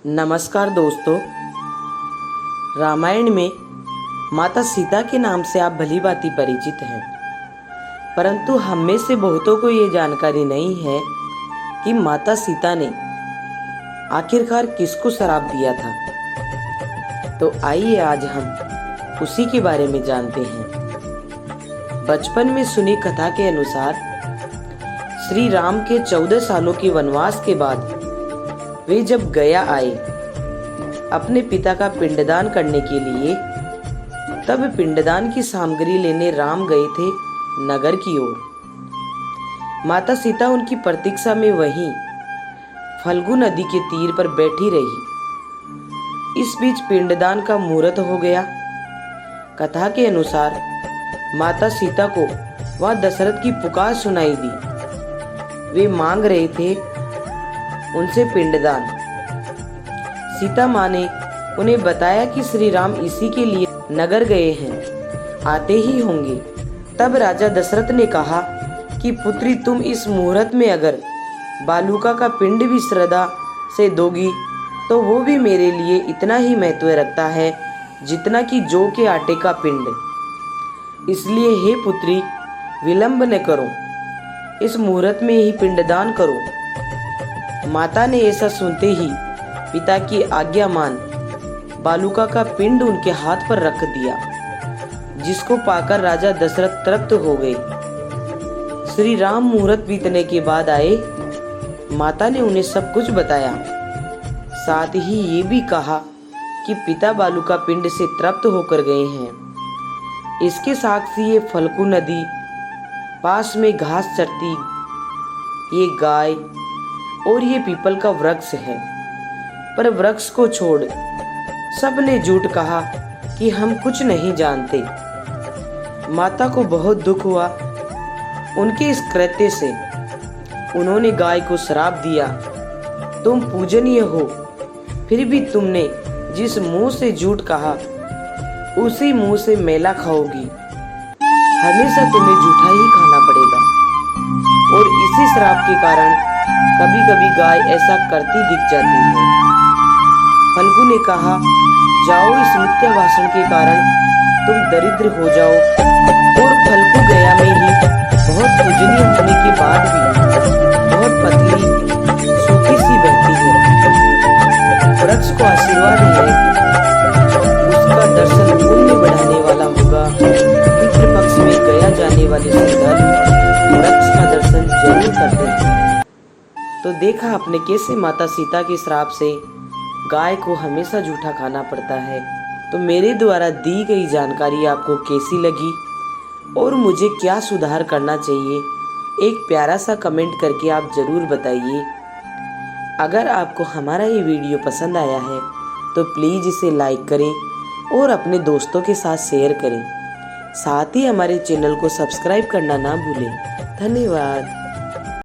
नमस्कार दोस्तों, रामायण में माता सीता के नाम से आप भली भांति परिचित हैं, परंतु हम में से बहुतों को ये जानकारी नहीं है कि माता सीता ने आखिरकार किसको श्राप दिया था। तो आइए आज हम उसी के बारे में जानते हैं। बचपन में सुनी कथा के अनुसार श्री राम के 14 सालों के वनवास के बाद वे जब गया आए अपने पिता का पिंडदान करने के लिए, तब पिंडदान की सामग्री लेने राम गए थे नगर की ओर। माता सीता उनकी प्रतीक्षा में वहीं फल्गु नदी के तीर पर बैठी रही। इस बीच पिंडदान का मुहूर्त हो गया। कथा के अनुसार माता सीता को वहां दशरथ की पुकार सुनाई दी। वे मांग रहे थे उनसे पिंडदान। सीता माँ ने उन्हें बताया कि श्री राम इसी के लिए नगर गए हैं, आते ही होंगे। तब राजा दशरथ ने कहा कि पुत्री, तुम इस मुहूर्त में अगर बालूका का पिंड भी श्रद्धा से दोगी तो वो भी मेरे लिए इतना ही महत्व रखता है जितना कि जौ के आटे का पिंड। इसलिए हे पुत्री, विलंब न करो, इस मुहूर्त में ही पिंडदान करो। माता ने ऐसा सुनते ही पिता की आज्ञा मान बालूका का पिंड उनके हाथ पर रख दिया, जिसको पाकर राजा दशरथ तृप्त हो गए। श्री राम मुहूर्त बीतने के बाद आए। माता ने उन्हें सब कुछ बताया, साथ ही ये भी कहा कि पिता बालूका पिंड से तृप्त होकर गए हैं। इसके साक्षी ये फल्गु नदी, पास में घास चरती ये गाय और ये पीपल का वृक्ष है। पर वृक्ष को छोड़ सबने झूठ कहा कि हम कुछ नहीं जानते। माता को बहुत दुख हुआ उनके इस कृत्य से। उन्होंने गाय को श्राप दिया, तुम पूजनीय हो, फिर भी तुमने जिस मुंह से झूठ कहा उसी मुंह से मेला खाओगी। हमेशा तुम्हें झूठा ही खाना पड़ेगा। और इसी श्राप के कारण कभी कभी गाय ऐसा करती दिख जाती है। फल्गु ने कहा, जाओ, इस मिथ्या भाषण के कारण तुम दरिद्र हो जाओ। और फल्गु गया में ही बहुत पूजनीय होने के बाद भी बहुत पतली सूखी सी बहती है। वृक्ष को आशीर्वाद है उसका दर्शन पुण्य बढ़ाने वाला होगा। पितृपक्ष में गया जाने वाले श्रद्धालु वृक्ष का दर्शन जरूर करते हैं। तो देखा आपने कैसे माता सीता के श्राप से गाय को हमेशा जूठा खाना पड़ता है। तो मेरे द्वारा दी गई जानकारी आपको कैसी लगी और मुझे क्या सुधार करना चाहिए, एक प्यारा सा कमेंट करके आप जरूर बताइए। अगर आपको हमारा ये वीडियो पसंद आया है तो प्लीज़ इसे लाइक करें और अपने दोस्तों के साथ शेयर करें। साथ ही हमारे चैनल को सब्सक्राइब करना ना भूलें। धन्यवाद।